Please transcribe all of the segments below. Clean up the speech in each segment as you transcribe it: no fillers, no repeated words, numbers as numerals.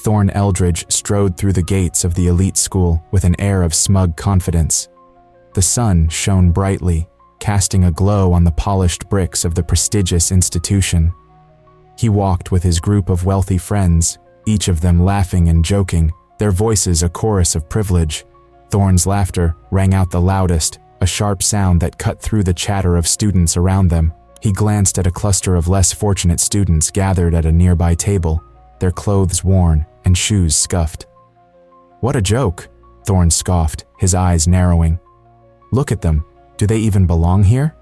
Thorn Eldridge strode through the gates of the elite school with an air of smug confidence. The sun shone brightly, casting a glow on the polished bricks of the prestigious institution. He walked with his group of wealthy friends, each of them laughing and joking, their voices a chorus of privilege. Thorn's laughter rang out the loudest, a sharp sound that cut through the chatter of students around them. He glanced at a cluster of less fortunate students gathered at a nearby table, their clothes worn and shoes scuffed. "What a joke," Thorn scoffed, his eyes narrowing. "Look at them. Do they even belong here?"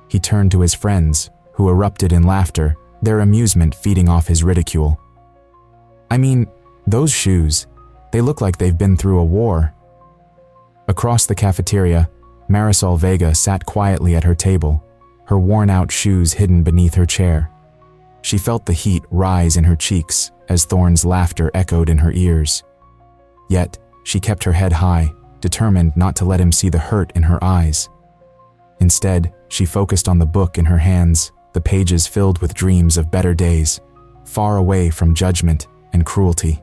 He turned to his friends, who erupted in laughter, their amusement feeding off his ridicule. "I mean, those shoes, they look like they've been through a war." Across the cafeteria, Marisol Vega sat quietly at her table, her worn-out shoes hidden beneath her chair. She felt the heat rise in her cheeks as Thorn's laughter echoed in her ears. Yet, she kept her head high, determined not to let him see the hurt in her eyes. Instead, she focused on the book in her hands, the pages filled with dreams of better days, far away from judgment and cruelty.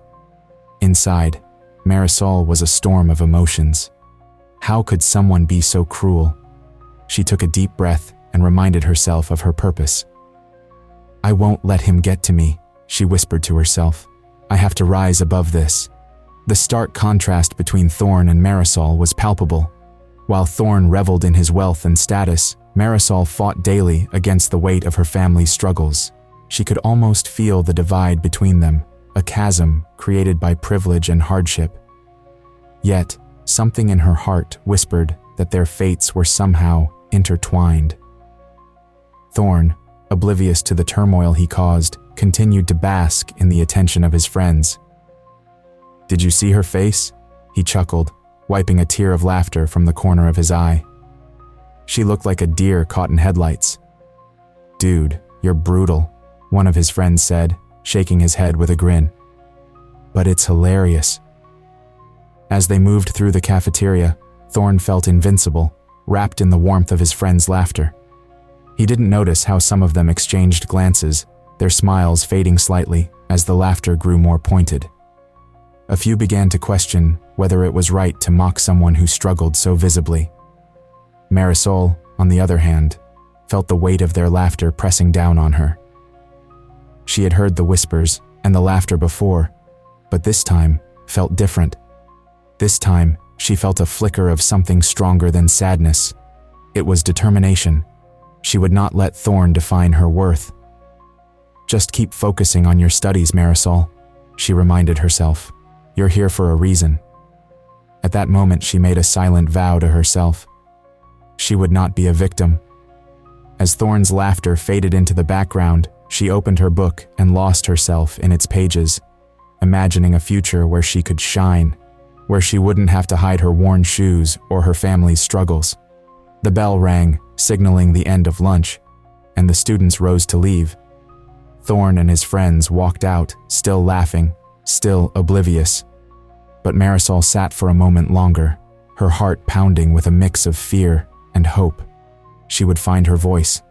Inside, Marisol was a storm of emotions. How could someone be so cruel? She took a deep breath and reminded herself of her purpose. "I won't let him get to me," she whispered to herself. "I have to rise above this." The stark contrast between Thorn and Marisol was palpable. While Thorn reveled in his wealth and status, Marisol fought daily against the weight of her family's struggles. She could almost feel the divide between them, a chasm created by privilege and hardship. Yet, something in her heart whispered that their fates were somehow intertwined. Thorn, oblivious to the turmoil he caused, continued to bask in the attention of his friends. "Did you see her face?" he chuckled, wiping a tear of laughter from the corner of his eye. "She looked like a deer caught in headlights." "Dude, you're brutal," one of his friends said, shaking his head with a grin. "But it's hilarious." As they moved through the cafeteria, Thorn felt invincible, wrapped in the warmth of his friends' laughter. He didn't notice how some of them exchanged glances, their smiles fading slightly as the laughter grew more pointed. A few began to question whether it was right to mock someone who struggled so visibly. Marisol, on the other hand, felt the weight of their laughter pressing down on her. She had heard the whispers and the laughter before, but this time felt different. This time, she felt a flicker of something stronger than sadness. It was determination. She would not let Thorn define her worth. "Just keep focusing on your studies, Marisol," she reminded herself. "You're here for a reason." At that moment, she made a silent vow to herself. She would not be a victim. As Thorn's laughter faded into the background, she opened her book and lost herself in its pages, imagining a future where she could shine, where she wouldn't have to hide her worn shoes or her family's struggles. The bell rang, signaling the end of lunch, and the students rose to leave. Thorn and his friends walked out, still laughing, still oblivious. But Marisol sat for a moment longer, her heart pounding with a mix of fear and hope. She would find her voice.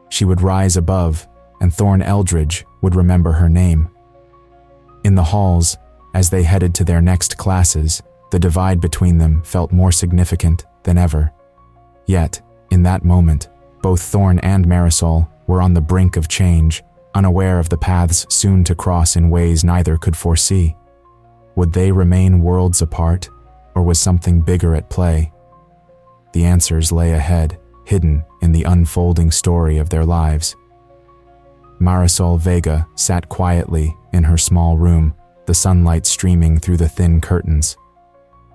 She would rise above, and Thorn Eldridge would remember her name. In the halls, as they headed to their next classes, the divide between them felt more significant than ever. Yet, in that moment, both Thorn and Marisol were on the brink of change, unaware of the paths soon to cross in ways neither could foresee. Would they remain worlds apart, or was something bigger at play? The answers lay ahead, hidden in the unfolding story of their lives. Marisol Vega sat quietly in her small room, the sunlight streaming through the thin curtains.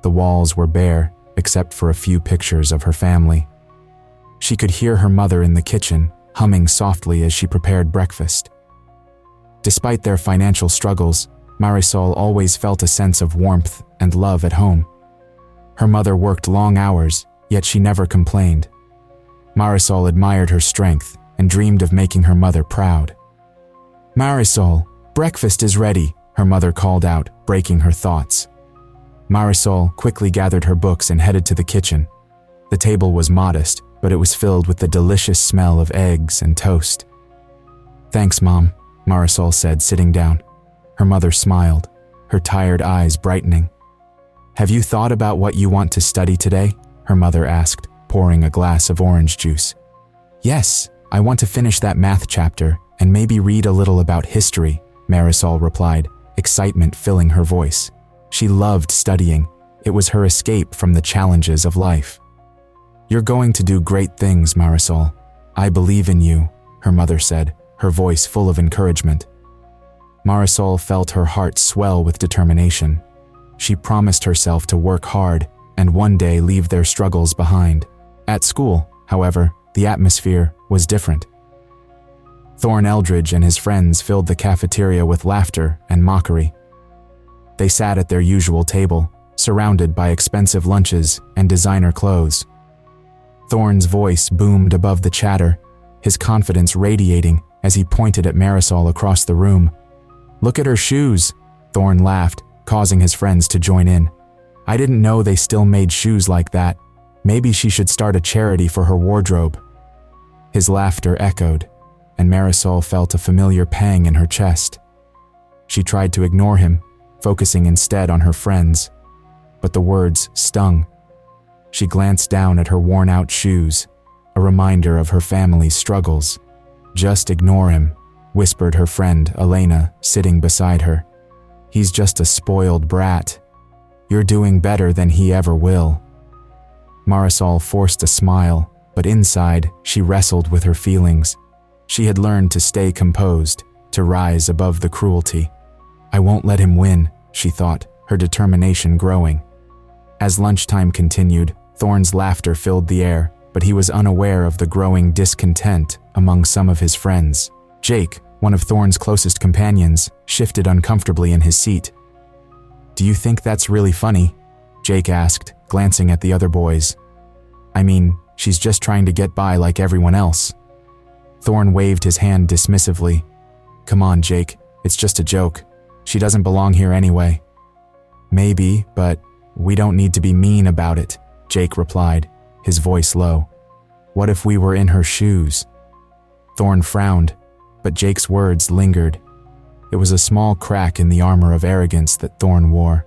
The walls were bare, except for a few pictures of her family. She could hear her mother in the kitchen, humming softly as she prepared breakfast. Despite their financial struggles, Marisol always felt a sense of warmth and love at home. Her mother worked long hours, yet she never complained. Marisol admired her strength and dreamed of making her mother proud. "Marisol, breakfast is ready," her mother called out, breaking her thoughts. Marisol quickly gathered her books and headed to the kitchen. The table was modest, but it was filled with the delicious smell of eggs and toast. "Thanks, Mom," Marisol said, sitting down. Her mother smiled, her tired eyes brightening. "Have you thought about what you want to study today?" her mother asked, pouring a glass of orange juice. "Yes, I want to finish that math chapter and maybe read a little about history," Marisol replied, excitement filling her voice. She loved studying. It was her escape from the challenges of life. "You're going to do great things, Marisol. I believe in you," her mother said, her voice full of encouragement. Marisol felt her heart swell with determination. She promised herself to work hard and one day leave their struggles behind. At school, however, the atmosphere was different. Thorn Eldridge and his friends filled the cafeteria with laughter and mockery. They sat at their usual table, surrounded by expensive lunches and designer clothes. Thorn's voice boomed above the chatter, his confidence radiating as he pointed at Marisol across the room. "Look at her shoes," Thorn laughed, causing his friends to join in. "I didn't know they still made shoes like that. Maybe she should start a charity for her wardrobe." His laughter echoed, and Marisol felt a familiar pang in her chest. She tried to ignore him, focusing instead on her friends, but the words stung. She glanced down at her worn-out shoes, a reminder of her family's struggles. "Just ignore him," whispered her friend Elena, sitting beside her. "He's just a spoiled brat. You're doing better than he ever will." Marisol forced a smile, but inside she wrestled with her feelings. She had learned to stay composed, to rise above the cruelty. "I won't let him win," she thought, her determination growing. As lunchtime continued, Thorn's laughter filled the air, but he was unaware of the growing discontent among some of his friends. Jake, one of Thorn's closest companions, shifted uncomfortably in his seat. "Do you think that's really funny?" Jake asked, glancing at the other boys. "I mean, she's just trying to get by like everyone else." Thorn waved his hand dismissively. "Come on, Jake, it's just a joke. She doesn't belong here anyway." "Maybe, but we don't need to be mean about it," Jake replied, his voice low. "What if we were in her shoes?" Thorn frowned, but Jake's words lingered. It was a small crack in the armor of arrogance that Thorn wore.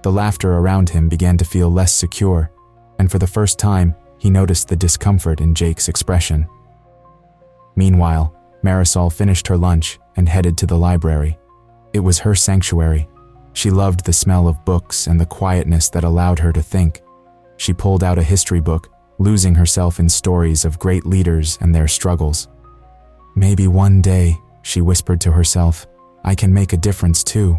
The laughter around him began to feel less secure, and for the first time, he noticed the discomfort in Jake's expression. Meanwhile, Marisol finished her lunch and headed to the library. It was her sanctuary. She loved the smell of books and the quietness that allowed her to think. She pulled out a history book, losing herself in stories of great leaders and their struggles. "Maybe one day," she whispered to herself, "I can make a difference too."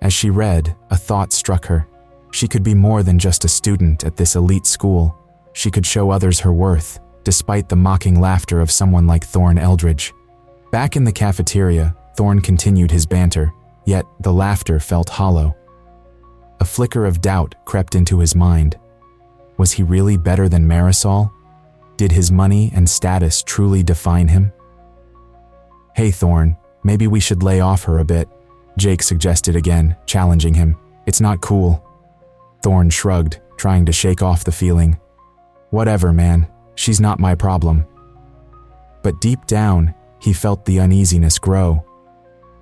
As she read, a thought struck her. She could be more than just a student at this elite school. She could show others her worth, despite the mocking laughter of someone like Thorn Eldridge. Back in the cafeteria, Thorn continued his banter, yet the laughter felt hollow. A flicker of doubt crept into his mind. Was he really better than Marisol? Did his money and status truly define him? "Hey Thorn, maybe we should lay off her a bit," Jake suggested again, challenging him. "It's not cool." Thorn shrugged, trying to shake off the feeling. "Whatever, man. She's not my problem." But deep down, he felt the uneasiness grow.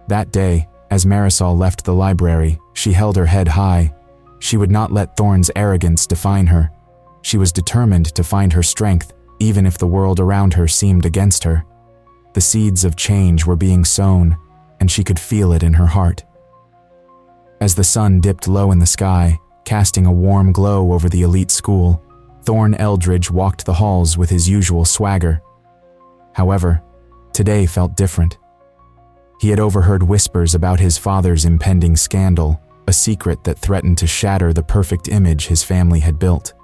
That day, as Marisol left the library, she held her head high. She would not let Thorn's arrogance define her. She was determined to find her strength, even if the world around her seemed against her. The seeds of change were being sown, and she could feel it in her heart. As the sun dipped low in the sky, casting a warm glow over the elite school, Thorn Eldridge walked the halls with his usual swagger. However, today felt different. He had overheard whispers about his father's impending scandal, a secret that threatened to shatter the perfect image his family had built.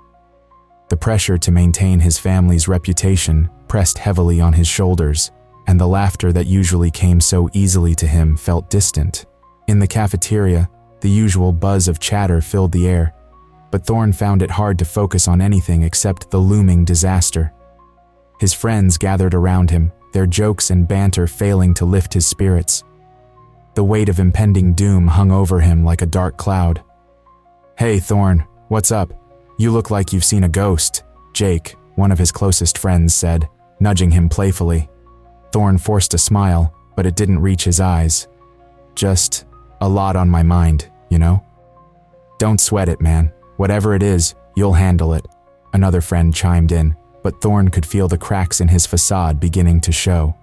The pressure to maintain his family's reputation pressed heavily on his shoulders, and the laughter that usually came so easily to him felt distant. In the cafeteria, the usual buzz of chatter filled the air, but Thorn found it hard to focus on anything except the looming disaster. His friends gathered around him, their jokes and banter failing to lift his spirits. The weight of impending doom hung over him like a dark cloud. "Hey Thorn, what's up? You look like you've seen a ghost," Jake, one of his closest friends, said, nudging him playfully. Thorn forced a smile, but it didn't reach his eyes. "Just A lot on my mind, you know? Don't sweat it, man. Whatever it is, you'll handle it. Another friend chimed in, but Thorn could feel the cracks in his facade beginning to show.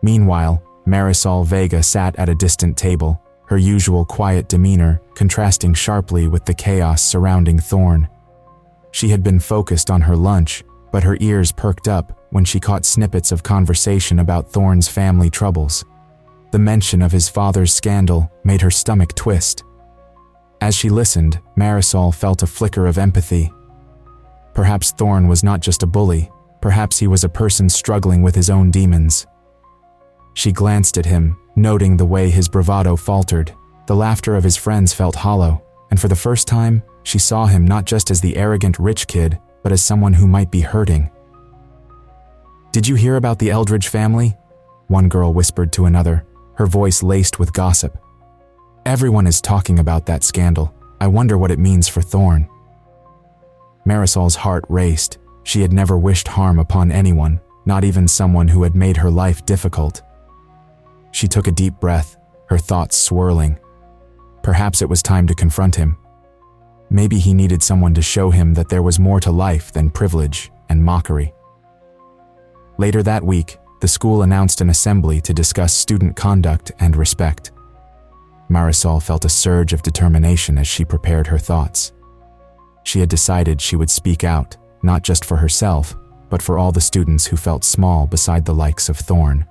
Meanwhile, Marisol Vega sat at a distant table, her usual quiet demeanor contrasting sharply with the chaos surrounding Thorn. She had been focused on her lunch, but her ears perked up when she caught snippets of conversation about Thorn's family troubles. The mention of his father's scandal made her stomach twist. As she listened, Marisol felt a flicker of empathy. Perhaps Thorn was not just a bully, perhaps he was a person struggling with his own demons. She glanced at him, noting the way his bravado faltered. The laughter of his friends felt hollow, and for the first time, she saw him not just as the arrogant rich kid, but as someone who might be hurting. "Did you hear about the Eldridge family?" One girl whispered to another, her voice laced with gossip. "Everyone is talking about that scandal. I wonder what it means for Thorn." Marisol's heart raced. She had never wished harm upon anyone, not even someone who had made her life difficult. She took a deep breath, her thoughts swirling. Perhaps it was time to confront him. Maybe he needed someone to show him that there was more to life than privilege and mockery. Later that week, the school announced an assembly to discuss student conduct and respect. Marisol felt a surge of determination as she prepared her thoughts. She had decided she would speak out, not just for herself, but for all the students who felt small beside the likes of Thorn.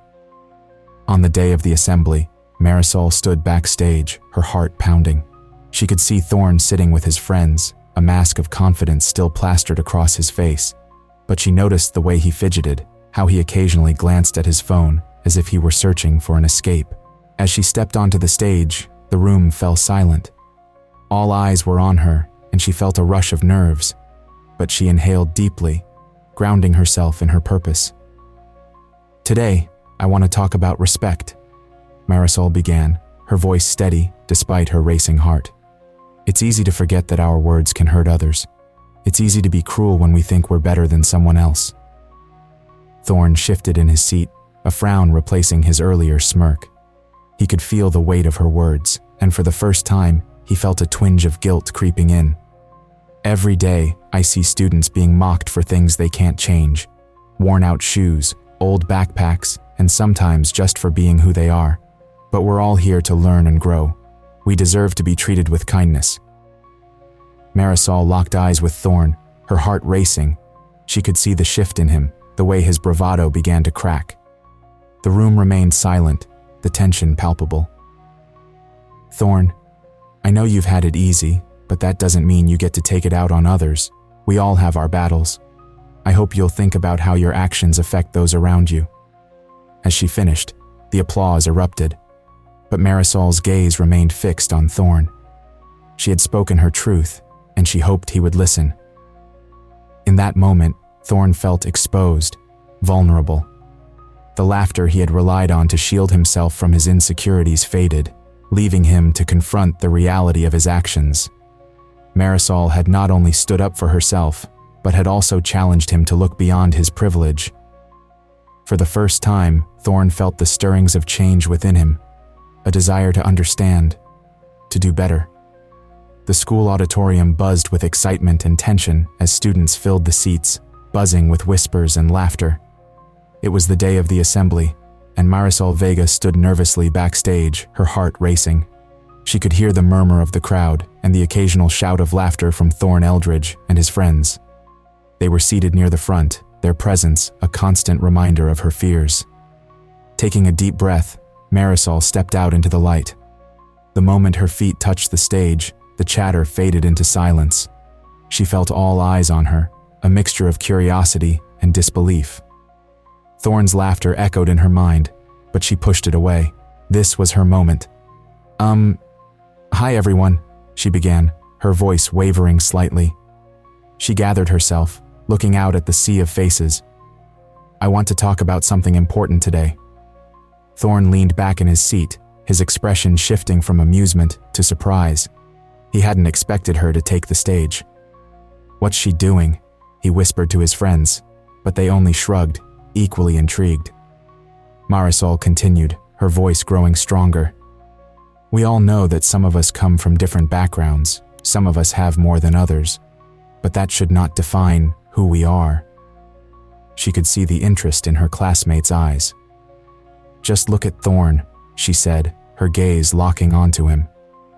On the day of the assembly, Marisol stood backstage, her heart pounding. She could see Thorn sitting with his friends, a mask of confidence still plastered across his face. But she noticed the way he fidgeted, how he occasionally glanced at his phone, as if he were searching for an escape. As she stepped onto the stage, the room fell silent. All eyes were on her, and she felt a rush of nerves. But she inhaled deeply, grounding herself in her purpose. "Today, I want to talk about respect," Marisol began, her voice steady despite her racing heart. "It's easy to forget that our words can hurt others. It's easy to be cruel when we think we're better than someone else." Thorn shifted in his seat, a frown replacing his earlier smirk. He could feel the weight of her words, and for the first time, he felt a twinge of guilt creeping in. "Every day, I see students being mocked for things they can't change. Worn-out shoes, old backpacks, and sometimes just for being who they are. But we're all here to learn and grow. We deserve to be treated with kindness." Marisol locked eyes with Thorn, her heart racing. She could see the shift in him, the way his bravado began to crack. The room remained silent, the tension palpable. "Thorn, I know you've had it easy, but that doesn't mean you get to take it out on others. We all have our battles. I hope you'll think about how your actions affect those around you." As she finished, the applause erupted, but Marisol's gaze remained fixed on Thorn. She had spoken her truth, and she hoped he would listen. In that moment, Thorn felt exposed, vulnerable. The laughter he had relied on to shield himself from his insecurities faded, leaving him to confront the reality of his actions. Marisol had not only stood up for herself, but had also challenged him to look beyond his privilege. For the first time, Thorn felt the stirrings of change within him, a desire to understand, to do better. The school auditorium buzzed with excitement and tension as students filled the seats, buzzing with whispers and laughter. It was the day of the assembly, and Marisol Vega stood nervously backstage, her heart racing. She could hear the murmur of the crowd and the occasional shout of laughter from Thorn Eldridge and his friends. They were seated near the front, their presence a constant reminder of her fears. Taking a deep breath, Marisol stepped out into the light. The moment her feet touched the stage, the chatter faded into silence. She felt all eyes on her, a mixture of curiosity and disbelief. Thorn's laughter echoed in her mind, but she pushed it away. This was her moment. Hi everyone," she began, her voice wavering slightly. She gathered herself, looking out at the sea of faces. "I want to talk about something important today." Thorn leaned back in his seat, his expression shifting from amusement to surprise. He hadn't expected her to take the stage. "What's she doing?" he whispered to his friends, but they only shrugged, equally intrigued. Marisol continued, her voice growing stronger. We all know that some of us come from different backgrounds, some of us have more than others, but that should not define who we are. She could see the interest in her classmate's eyes. "Just look at Thorn," she said, her gaze locking onto him.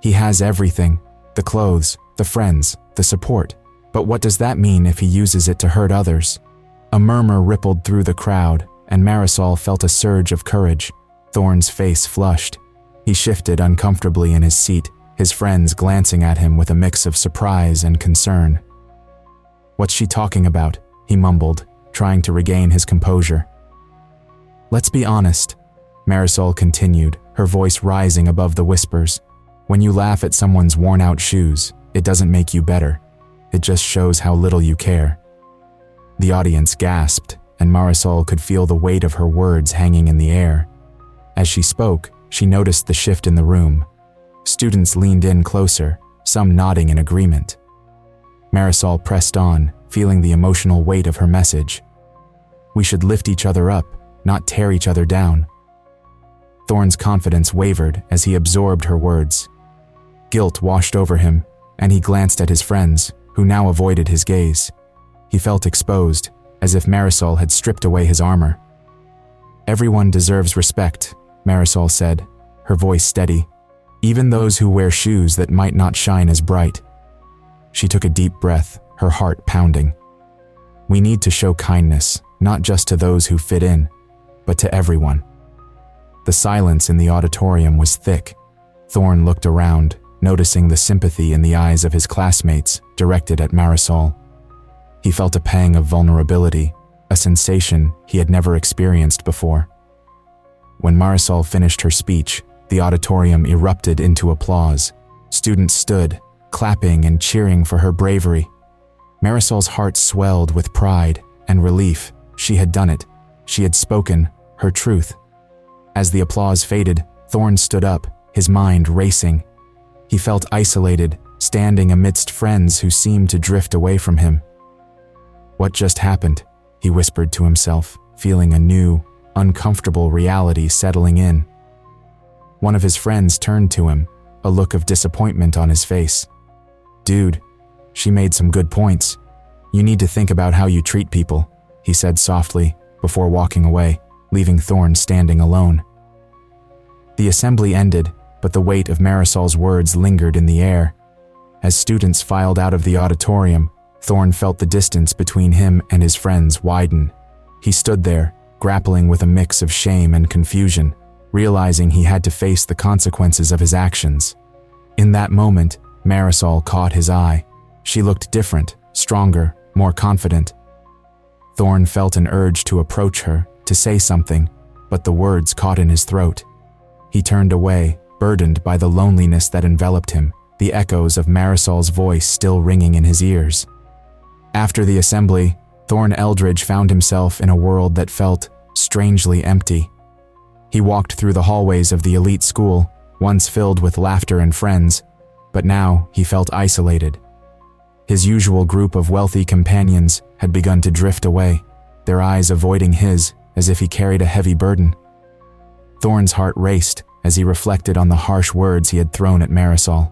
"He has everything, the clothes, the friends, the support. But what does that mean if he uses it to hurt others?" A murmur rippled through the crowd, and Marisol felt a surge of courage. Thorn's face flushed. He shifted uncomfortably in his seat, his friends glancing at him with a mix of surprise and concern. "What's she talking about?" he mumbled, trying to regain his composure. "Let's be honest," Marisol continued, her voice rising above the whispers. "When you laugh at someone's worn-out shoes, it doesn't make you better. It just shows how little you care." The audience gasped, and Marisol could feel the weight of her words hanging in the air. As she spoke, she noticed the shift in the room. Students leaned in closer, some nodding in agreement. Marisol pressed on, feeling the emotional weight of her message. We should lift each other up, not tear each other down. Thorn's confidence wavered as he absorbed her words. Guilt washed over him, and he glanced at his friends, who now avoided his gaze. He felt exposed, as if Marisol had stripped away his armor. "Everyone deserves respect," Marisol said, her voice steady. "Even those who wear shoes that might not shine as bright." She took a deep breath, her heart pounding. "We need to show kindness, not just to those who fit in, but to everyone." The silence in the auditorium was thick. Thorn looked around, noticing the sympathy in the eyes of his classmates directed at Marisol. He felt a pang of vulnerability, a sensation he had never experienced before. When Marisol finished her speech, the auditorium erupted into applause. Students stood, clapping and cheering for her bravery. Marisol's heart swelled with pride and relief. She had done it. She had spoken her truth. As the applause faded, Thorn stood up, his mind racing. He felt isolated, standing amidst friends who seemed to drift away from him. "What just happened?" he whispered to himself, feeling a new, uncomfortable reality settling in. One of his friends turned to him, a look of disappointment on his face. "Dude, she made some good points. You need to think about how you treat people," he said softly, before walking away, leaving Thorn standing alone. The assembly ended, but the weight of Marisol's words lingered in the air. As students filed out of the auditorium, Thorn felt the distance between him and his friends widen. He stood there, grappling with a mix of shame and confusion, realizing he had to face the consequences of his actions. In that moment, Marisol caught his eye. She looked different, stronger, more confident. Thorn felt an urge to approach her, to say something, but the words caught in his throat. He turned away, burdened by the loneliness that enveloped him, the echoes of Marisol's voice still ringing in his ears. After the assembly, Thorn Eldridge found himself in a world that felt strangely empty. He walked through the hallways of the elite school, once filled with laughter and friends, but now he felt isolated. His usual group of wealthy companions had begun to drift away, their eyes avoiding his as if he carried a heavy burden. Thorn's heart raced as he reflected on the harsh words he had thrown at Marisol.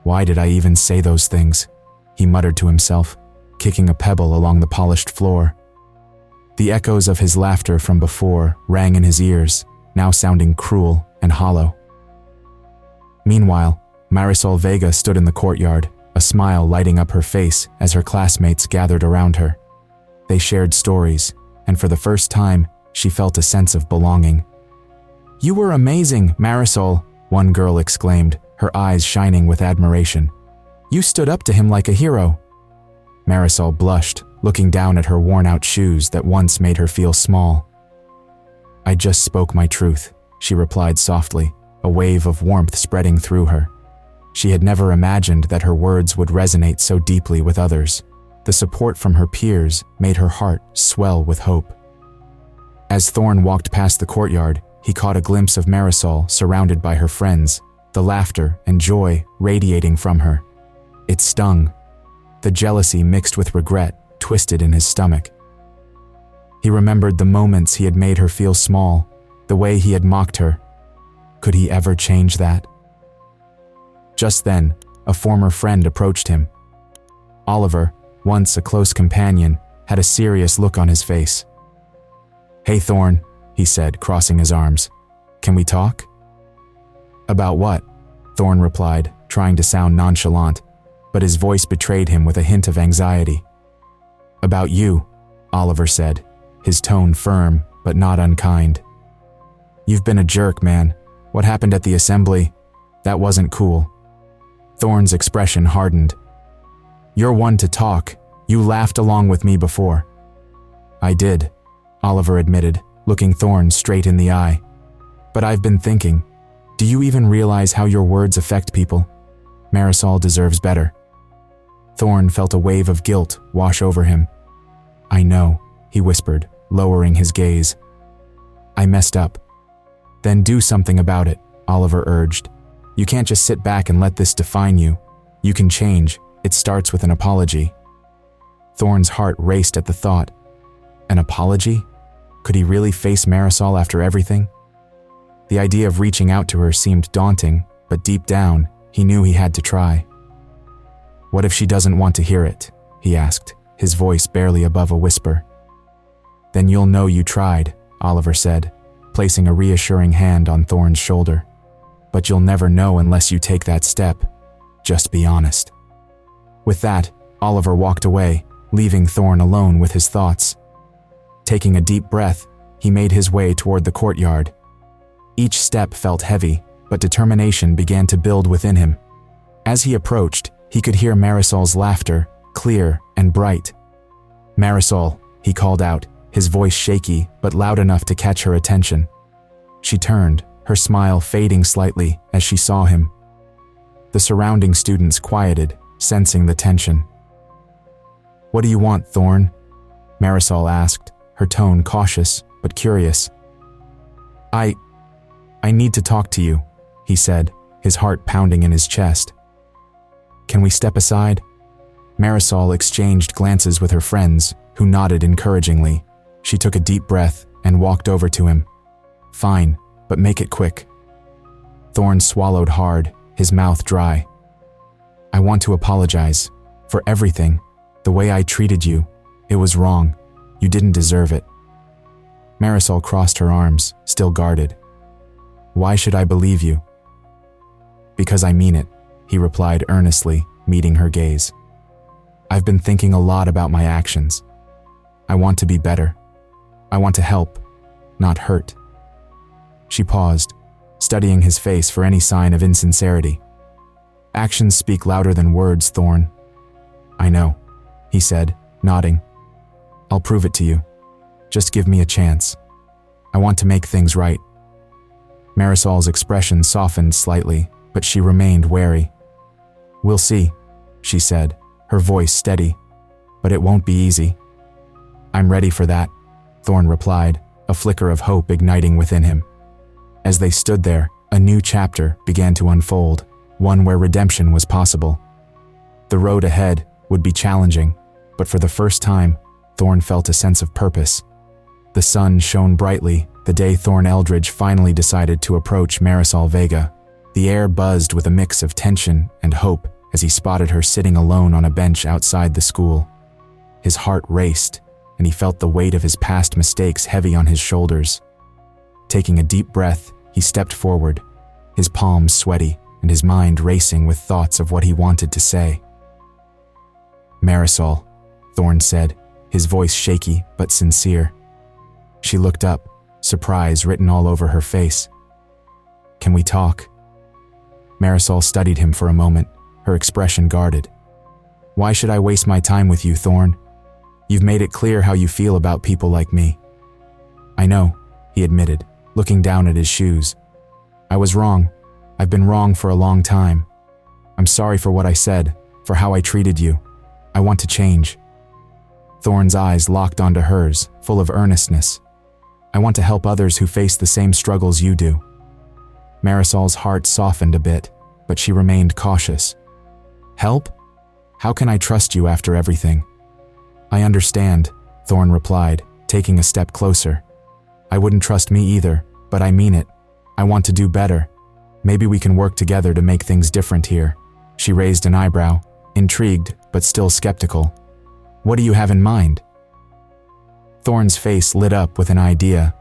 "Why did I even say those things?" he muttered to himself, kicking a pebble along the polished floor. The echoes of his laughter from before rang in his ears, now sounding cruel and hollow. Meanwhile, Marisol Vega stood in the courtyard, a smile lighting up her face as her classmates gathered around her. They shared stories, and for the first time, she felt a sense of belonging. "You were amazing, Marisol," one girl exclaimed, her eyes shining with admiration. "You stood up to him like a hero." Marisol blushed, looking down at her worn-out shoes that once made her feel small. "I just spoke my truth," she replied softly, a wave of warmth spreading through her. She had never imagined that her words would resonate so deeply with others. The support from her peers made her heart swell with hope. As Thorn walked past the courtyard, he caught a glimpse of Marisol surrounded by her friends, the laughter and joy radiating from her. It stung. The jealousy mixed with regret twisted in his stomach. He remembered the moments he had made her feel small, the way he had mocked her, Could he ever change that? Just then, a former friend approached him. Oliver, once a close companion, had a serious look on his face. "Hey Thorn," he said, crossing his arms. "Can we talk?" "About what?" Thorn replied, trying to sound nonchalant, but his voice betrayed him with a hint of anxiety. "About you," Oliver said, his tone firm but not unkind. "You've been a jerk, man. What happened at the assembly? That wasn't cool." Thorn's expression hardened. "You're one to talk. You laughed along with me before." "I did," Oliver admitted, looking Thorn straight in the eye. "But I've been thinking, do you even realize how your words affect people? Marisol deserves better." Thorn felt a wave of guilt wash over him. "I know," he whispered, lowering his gaze. "I messed up." "Then do something about it," Oliver urged. "You can't just sit back and let this define you. You can change. It starts with an apology." Thorn's heart raced at the thought. An apology? Could he really face Marisol after everything? The idea of reaching out to her seemed daunting, but deep down, he knew he had to try. "What if she doesn't want to hear it?" he asked, his voice barely above a whisper. "Then you'll know you tried," Oliver said, placing a reassuring hand on Thorn's shoulder. "But you'll never know unless you take that step. Just be honest." With that, Oliver walked away, leaving Thorn alone with his thoughts. Taking a deep breath, he made his way toward the courtyard. Each step felt heavy, but determination began to build within him. As he approached, he could hear Marisol's laughter, clear and bright. "Marisol," he called out, his voice shaky but loud enough to catch her attention. She turned, her smile fading slightly as she saw him. The surrounding students quieted, sensing the tension. "What do you want, Thorn?" Marisol asked, her tone cautious but curious. I need to talk to you," he said, his heart pounding in his chest. "Can we step aside?" Marisol exchanged glances with her friends, who nodded encouragingly. She took a deep breath and walked over to him. "Fine, but make it quick." Thorn swallowed hard, his mouth dry. "I want to apologize. For everything. The way I treated you. It was wrong. You didn't deserve it." Marisol crossed her arms, still guarded. "Why should I believe you?" "Because I mean it," he replied earnestly, meeting her gaze. "I've been thinking a lot about my actions. I want to be better. I want to help, not hurt." She paused, studying his face for any sign of insincerity. "Actions speak louder than words, Thorn." "I know," he said, nodding. "I'll prove it to you. Just give me a chance. I want to make things right." Marisol's expression softened slightly, but she remained wary. "We'll see," she said, her voice steady. "But it won't be easy." "I'm ready for that," Thorn replied, a flicker of hope igniting within him. As they stood there, a new chapter began to unfold, one where redemption was possible. The road ahead would be challenging, but for the first time, Thorn felt a sense of purpose. The sun shone brightly the day Thorn Eldridge finally decided to approach Marisol Vega. The air buzzed with a mix of tension and hope as he spotted her sitting alone on a bench outside the school. His heart raced, and he felt the weight of his past mistakes heavy on his shoulders. Taking a deep breath, he stepped forward, his palms sweaty and his mind racing with thoughts of what he wanted to say. "Marisol," Thorn said, his voice shaky but sincere. She looked up, surprise written all over her face. "Can we talk?" Marisol studied him for a moment, her expression guarded. "Why should I waste my time with you, Thorn? You've made it clear how you feel about people like me." "I know," he admitted, looking down at his shoes. "I was wrong. I've been wrong for a long time. I'm sorry for what I said, for how I treated you. I want to change." Thorn's eyes locked onto hers, full of earnestness. "I want to help others who face the same struggles you do." Marisol's heart softened a bit, but she remained cautious. "Help? How can I trust you after everything?" "I understand," Thorn replied, taking a step closer. "I wouldn't trust me either, but I mean it. I want to do better, Maybe we can work together to make things different here." She raised an eyebrow, intrigued but still skeptical. "What do you have in mind?" Thorn's face lit up with an idea.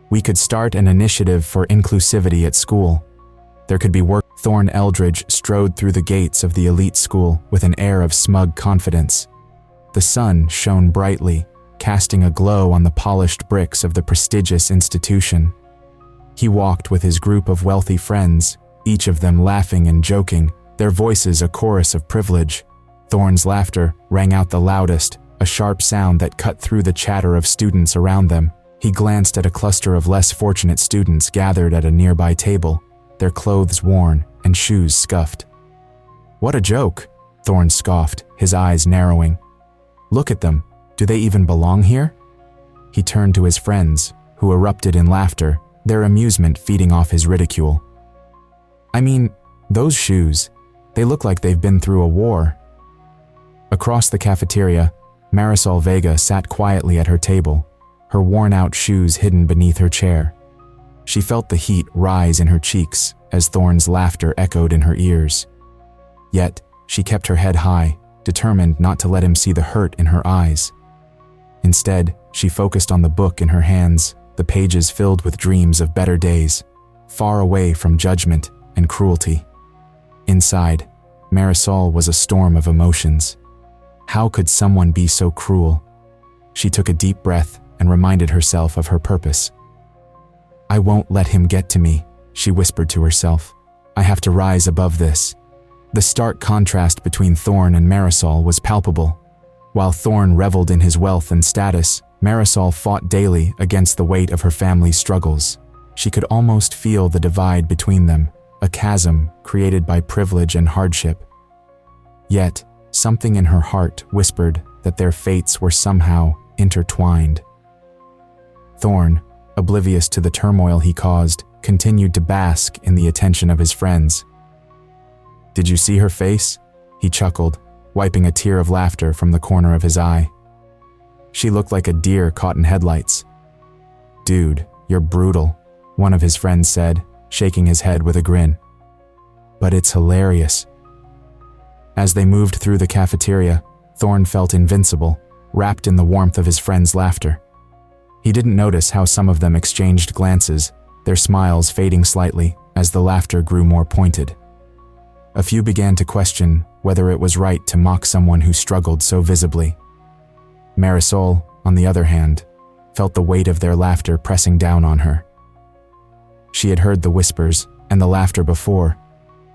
"We could start an initiative for inclusivity at school. There could be work." Thorn Eldridge strode through the gates of the elite school with an air of smug confidence. The sun shone brightly, casting a glow on the polished bricks of the prestigious institution. He walked with his group of wealthy friends, each of them laughing and joking, their voices a chorus of privilege. Thorn's laughter rang out the loudest, a sharp sound that cut through the chatter of students around them. He glanced at a cluster of less fortunate students gathered at a nearby table, their clothes worn and shoes scuffed. "What a joke," Thorn scoffed, his eyes narrowing. "Look at them. Do they even belong here?" He turned to his friends, who erupted in laughter, their amusement feeding off his ridicule. "I mean, those shoes, they look like they've been through a war." Across the cafeteria, Marisol Vega sat quietly at her table, her worn-out shoes hidden beneath her chair. She felt the heat rise in her cheeks as Thorn's laughter echoed in her ears. Yet, she kept her head high, determined not to let him see the hurt in her eyes. Instead, she focused on the book in her hands, the pages filled with dreams of better days, far away from judgment and cruelty. Inside, Marisol was a storm of emotions. How could someone be so cruel? She took a deep breath and reminded herself of her purpose. "I won't let him get to me," she whispered to herself. "I have to rise above this." The stark contrast between Thorn and Marisol was palpable. While Thorn reveled in his wealth and status, Marisol fought daily against the weight of her family's struggles. She could almost feel the divide between them, a chasm created by privilege and hardship. Yet, something in her heart whispered that their fates were somehow intertwined. Thorn, oblivious to the turmoil he caused, continued to bask in the attention of his friends. "Did you see her face?" he chuckled, wiping a tear of laughter from the corner of his eye. "She looked like a deer caught in headlights." "Dude, you're brutal," one of his friends said, shaking his head with a grin. "But it's hilarious." As they moved through the cafeteria, Thorn felt invincible, wrapped in the warmth of his friends' laughter. He didn't notice how some of them exchanged glances, their smiles fading slightly as the laughter grew more pointed. A few began to question whether it was right to mock someone who struggled so visibly. Marisol, on the other hand, felt the weight of their laughter pressing down on her. She had heard the whispers and the laughter before,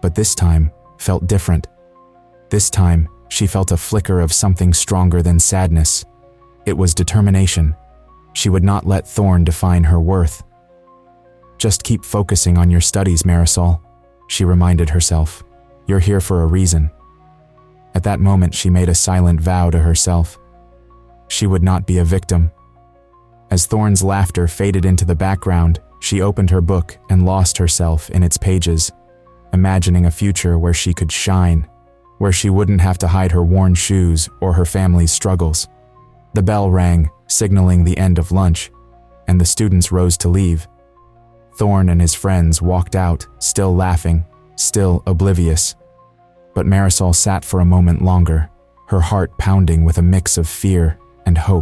but this time felt different. This time, she felt a flicker of something stronger than sadness. It was determination. She would not let Thorn define her worth. "Just keep focusing on your studies, Marisol," she reminded herself. "You're here for a reason." At that moment, she made a silent vow to herself. She would not be a victim. As Thorn's laughter faded into the background, she opened her book and lost herself in its pages, imagining a future where she could shine, where she wouldn't have to hide her worn shoes or her family's struggles. The bell rang, signaling the end of lunch, and the students rose to leave. Thorn and his friends walked out, still laughing, still oblivious. But Marisol sat for a moment longer, her heart pounding with a mix of fear and hope.